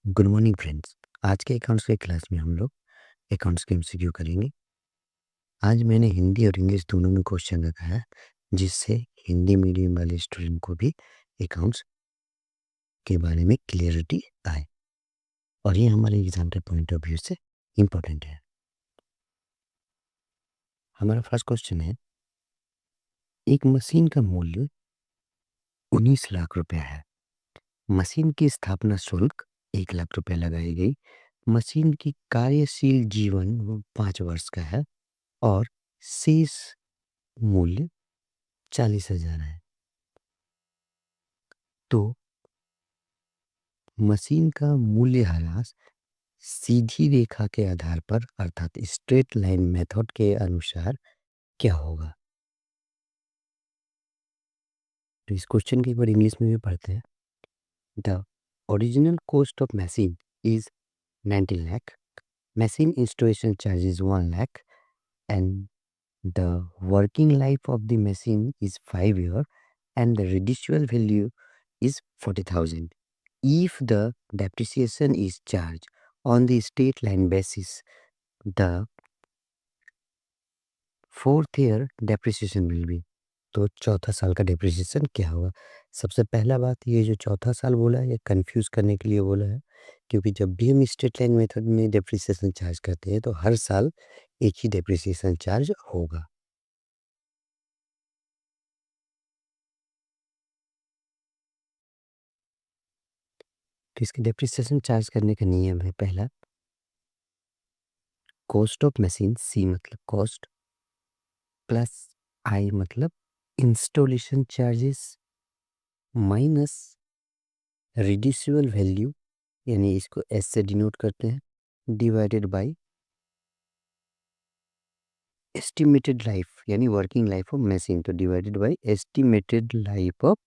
Good morning friends. आज के accounts के क्लास में हम लोग अकाउंट्स के एमसीक्यू करेंगे। आज मैंने हिंदी और इंग्लिश दोनों में क्वेश्चन रखा है, जिससे हिंदी मीडियम वाले स्टूडेंट को भी अकाउंट्स के बारे में क्लियरिटी आए और ये हमारे एग्जाम के पॉइंट ऑफ व्यू से इम्पोर्टेंट है। हमारा फर्स्ट क्वेश्चन है, एक मशीन का मूल्य 19 लाख रुपया है। मशीन की स्थापना शुल्क 1 लाख रुपया लगाई गई। मशीन की कार्यशील जीवन वो 5 वर्ष का है और शेष मूल्य 40,000 है। तो मशीन का मूल्यह्रास सीधी रेखा के आधार पर अर्थात स्ट्रेट लाइन मेथड के अनुसार क्या होगा? तो इस क्वेश्चन की एक बार इंग्लिश में भी पढ़ते हैं। The original cost of machine is 90 lakh, machine installation charge is 1 lakh and the working life of the machine is 5 years and the residual value is 40,000. If the depreciation is charged on the straight line basis, the fourth year depreciation will be। तो चौथा साल का depreciation क्या होगा? सबसे पहला बात, ये जो चौथा साल बोला है ये कंफ्यूज करने के लिए बोला है, क्योंकि जब भी हम स्ट्रेट लाइन मेथड में डेप्रिसिएशन चार्ज करते हैं तो हर साल एक ही डेप्रिसिएशन चार्ज होगा। तो इसके डेप्रिसिएशन चार्ज करने का नियम है, पहला कॉस्ट ऑफ मशीन, सी मतलब कॉस्ट, प्लस आई मतलब installation charges, minus reducible value यानी इसको एस से डिनोट करते हैं, डिवाइडेड बाय एस्टिमेटेड लाइफ यानी वर्किंग लाइफ ऑफ मशीन, तो divided by estimated life of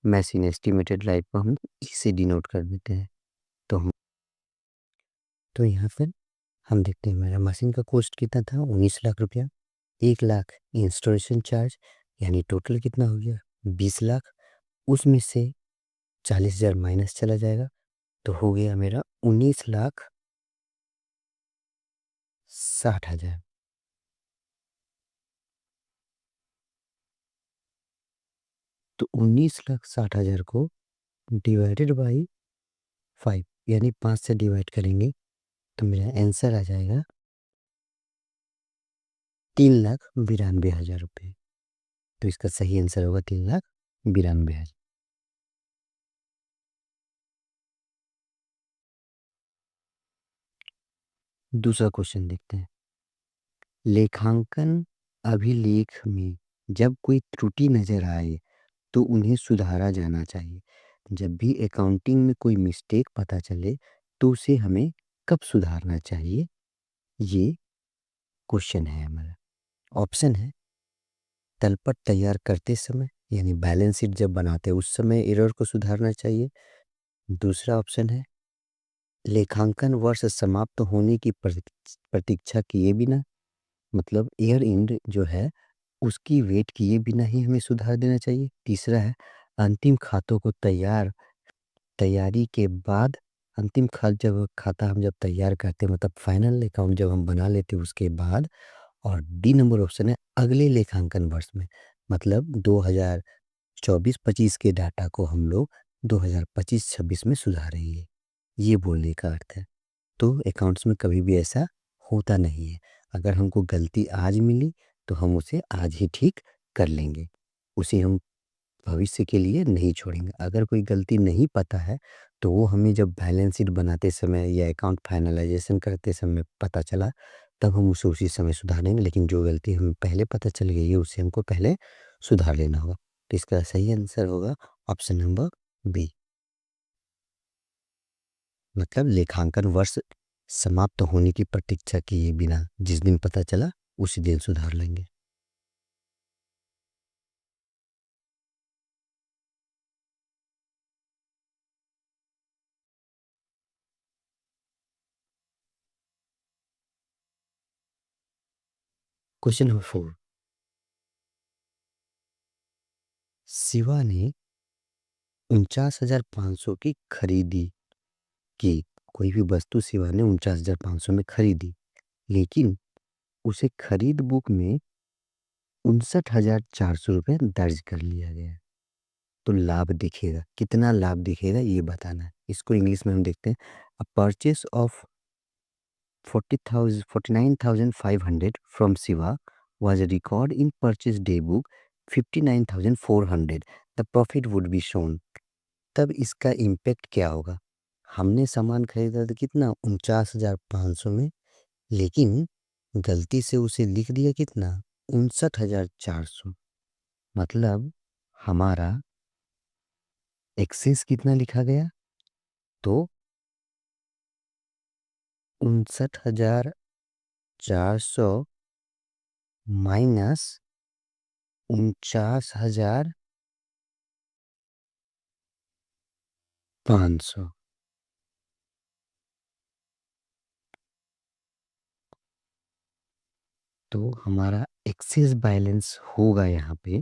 machine. Estimated life को हम इससे डिनोट कर देते हैं। तो यहाँ पर हम देखते हैं मेरा मशीन का कॉस्ट कितना था, 19 लाख रुपया। 1 लाख इंस्टॉलेशन चार्ज यानी टोटल कितना हो गया, 20 लाख। उसमें से 40,000 माइनस चला जाएगा तो हो गया मेरा 19,60,000। तो 19,60,000 को डिवाइडेड बाई 5 यानी 5 से डिवाइड करेंगे तो मेरा आंसर आ जाएगा 3,92,000 रुपये। तो इसका सही आंसर होगा 3,92,000। दूसरा क्वेश्चन देखते हैं। लेखांकन अभिलेख में जब कोई त्रुटि नजर आए तो उन्हें सुधारा जाना चाहिए। जब भी अकाउंटिंग में कोई मिस्टेक पता चले तो उसे हमें कब सुधारना चाहिए, ये क्वेश्चन है हमारा। ऑप्शन है तलपट तैयार करते समय यानी बैलेंस शीट जब बनाते हैं उस समय एरर को सुधारना चाहिए। दूसरा ऑप्शन है लेखांकन वर्ष समाप्त होने की प्रतीक्षा किए बिना, मतलब ईयर एंड जो है उसकी वेट किए बिना ही हमें सुधार देना चाहिए। तीसरा है अंतिम खातों को तैयारी के बाद, अंतिम खाता हम जब तैयार करते हैं मतलब फाइनल अकाउंट जब हम बना लेते हैं उसके बाद। और डी नंबर ऑप्शन है अगले लेखांकन वर्ष में, मतलब 2024-25 के डाटा को हम लोग 2025-26 में सुधारेंगे, ये बोलने का अर्थ है। तो अकाउंट्स में कभी भी ऐसा होता नहीं है। अगर हमको गलती आज मिली तो हम उसे आज ही ठीक कर लेंगे, उसे हम भविष्य के लिए नहीं छोड़ेंगे। अगर कोई गलती नहीं पता है तो वो हमें जब बैलेंस शीट बनाते समय या अकाउंट फाइनलाइजेशन करते समय पता चला तब हम उसे उसी समय सुधारेंगे, लेकिन जो गलती हमें पहले पता चल गई है उसे हमको पहले सुधार लेना होगा। तो इसका सही आंसर होगा ऑप्शन नंबर बी, मतलब लेखांकन वर्ष समाप्त होने की प्रतीक्षा किए बिना जिस दिन पता चला उसी दिन सुधार लेंगे। क्वेश्चन नंबर 4, शिवा ने 49,500 की खरीदी की कोई भी वस्तु शिवा ने 49,500 में खरीदी, लेकिन उसे खरीद बुक में 59,400 रुपये दर्ज कर लिया गया। तो लाभ दिखेगा, कितना लाभ दिखेगा ये बताना है। इसको इंग्लिश में हम देखते हैं, अ purchase of 49,500 from Shiva was recorded in purchase day book 59,400. The profit would be shown. तब इसका इम्पैक्ट क्या होगा? हमने सामान खरीदा था कितना? 49,500 में, लेकिन गलती से उसे लिख दिया कितना? 59,400। मतलब हमारा एक्सेस कितना लिखा गया? तो 59,400 माइनस 49,500। तो हमारा एक्सेस बैलेंस होगा यहाँ पे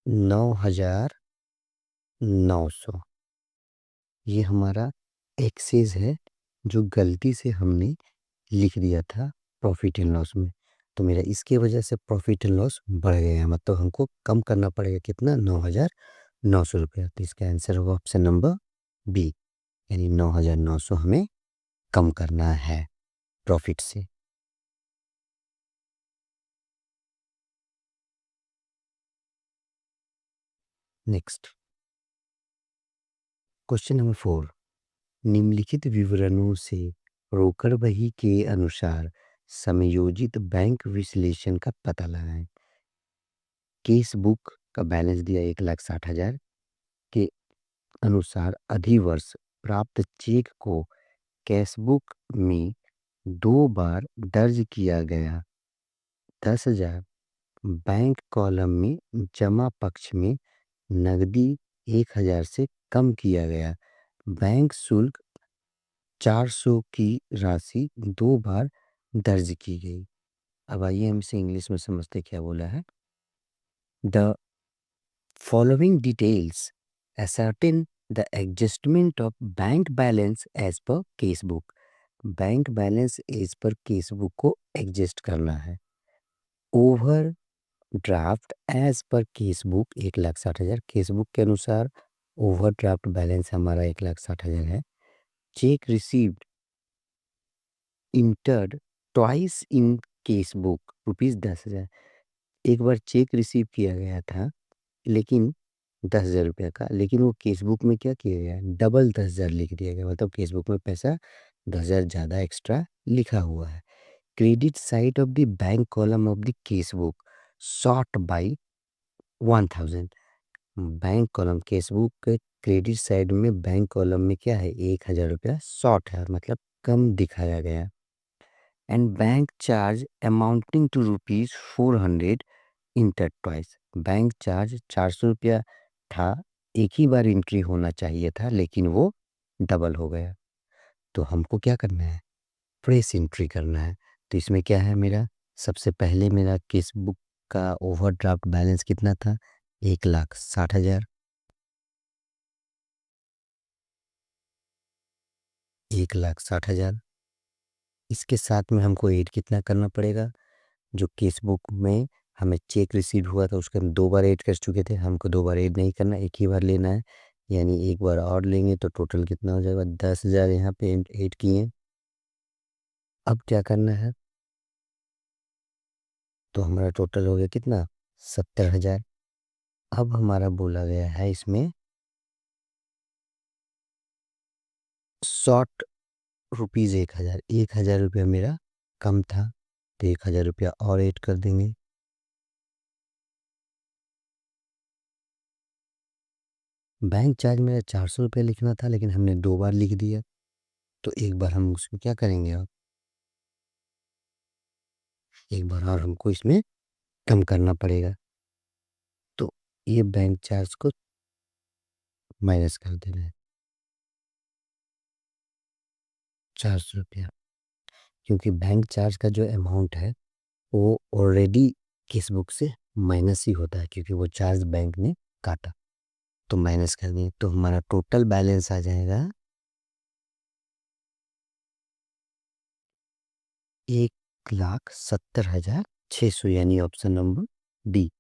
9,900। ये हमारा एक्सेस है जो गलती से हमने लिख दिया था प्रॉफिट एंड लॉस में। तो मेरा इसके वजह से प्रॉफिट एंड लॉस बढ़ गया, मतलब हमको कम करना पड़ेगा कितना? 9,900 रुपया। तो इसका आंसर होगा ऑप्शन नंबर बी, यानी 9,900 हमें कम करना है प्रॉफिट से। नेक्स्ट क्वेश्चन नंबर 4, निम्नलिखित विवरणों से रोकड़ बही के अनुसार समयोजित बैंक विश्लेषण का पता लगाएं। केस बुक का बैलेंस दिया 1,60,000 के अनुसार अधिवर्ष प्राप्त चेक को कैश बुक में 2 बार दर्ज किया गया। 10,000 बैंक कॉलम में जमा पक्ष में नगदी 1,000 से कम किया गया। बैंक शुल्क 400 की राशि 2 बार दर्ज की गई। अब आइए हम इसे इंग्लिश में समझते क्या बोला है। The following details ascertain the adjustment of bank balance as per case book. Bank balance as per case book को एडजस्ट करना है। Over draft as per case book 1,60,000, case book के अनुसार ओवर ड्राफ्ट बैलेंस हमारा 1,60,000 है। Cheque received entered twice in case book ₹10,000। एक बार check receive किया गया था, लेकिन 10,000 रुपये का, लेकिन वो केस बुक में क्या किया गया? डबल 10,000 लिख दिया गया, मतलब केस बुक में पैसा 10,000 ज़्यादा एक्स्ट्रा लिखा हुआ है। Credit side of the bank column of the case book short by 1,000। Bank column case book के क्रेडिट साइड में बैंक कॉलम में क्या है? 1,000 रुपया शॉर्ट है, मतलब कम दिखाया गया। And bank charge amounting to ₹400 enter twice. Bank charge 400 रुपया था, एक ही बार एंट्री होना चाहिए था, लेकिन वो डबल हो गया। तो हमको क्या करना है? फ्रेश एंट्री करना है। तो इसमें क्या है मेरा? सबसे पहले मेरा केस बुक का ओवरड्राफ्ट बैलेंस कितना था? 1,60,000। 1,60,000। इसके साथ में हमको ऐड कितना करना पड़ेगा? जो केस बुक में हमें चेक रिसीव हुआ था उसके हम 2 बार ऐड कर चुके थे, हमको 2 बार ऐड नहीं करना, एक ही बार लेना है। यानी एक बार और लेंगे तो टोटल कितना हो जाएगा? 10,000 यहाँ पे ऐड किए। अब क्या करना है? तो हमारा टोटल हो गया कितना? 70,000। अब हमारा बोला गया है इसमें शॉर्ट ₹1,000। 1,000 रुपया मेरा कम था, तो 1,000 रुपया और ऐड कर देंगे। बैंक चार्ज मेरा 400 रुपया लिखना था, लेकिन हमने 2 बार लिख दिया, तो एक बार हम उसको क्या करेंगे? अब एक बार और हमको इसमें कम करना पड़ेगा। तो ये बैंक चार्ज को माइनस कर देना है, 400 रुपया, क्योंकि बैंक चार्ज का जो अमाउंट है वो ऑलरेडी केस बुक से माइनस ही होता है, क्योंकि वो चार्ज बैंक ने काटा। तो माइनस कर दें तो हमारा टोटल बैलेंस आ जाएगा 1,70,600 यानी option number D.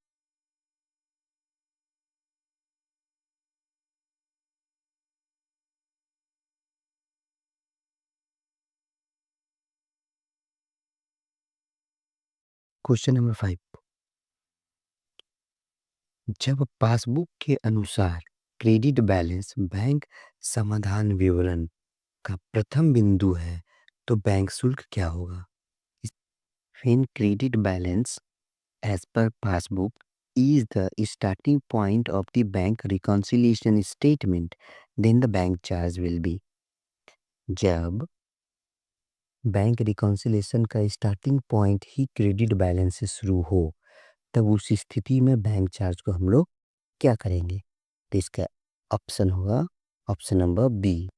Question number 5, जब पासबुक के अनुसार क्रेडिट बैलेंस बैंक समाधान विवरण का प्रथम बिंदु है तो बैंक शुल्क क्या होगा? When credit balance as per passbook is the starting point of the bank reconciliation statement, then the bank charge will be। जब बैंक रिकॉन्सिलेशन का स्टार्टिंग पॉइंट ही क्रेडिट बैलेंस से शुरू हो तब उस स्थिति में बैंक चार्ज को हम लोग क्या करेंगे? तो इसका ऑप्शन होगा ऑप्शन नंबर बी।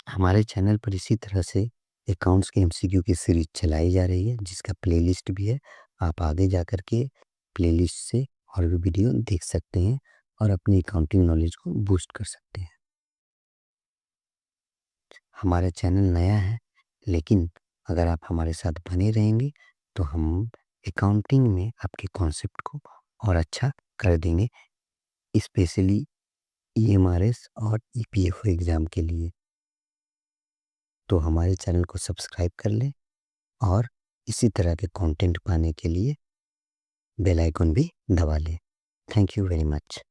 हमारे चैनल पर इसी तरह से अकाउंट्स के एमसीक्यू की सीरीज चलाई जा रही है जिसका प्लेलिस्ट भी है। आप आगे जा कर के प्लेलिस्ट से और भी वीडियो देख सकते हैं और अपनी अकाउंटिंग नॉलेज को बूस्ट कर सकते हैं। हमारा चैनल नया है लेकिन अगर आप हमारे साथ बने रहेंगे तो हम अकाउंटिंग में आपके कॉन्सेप्ट को और अच्छा कर देंगे, स्पेशली ईएमआरएस और ईपीएफओ एग्ज़ाम के लिए। तो हमारे चैनल को सब्सक्राइब कर लें और इसी तरह के कंटेंट पाने के लिए बेल आइकन भी दबा लें। Thank you very much.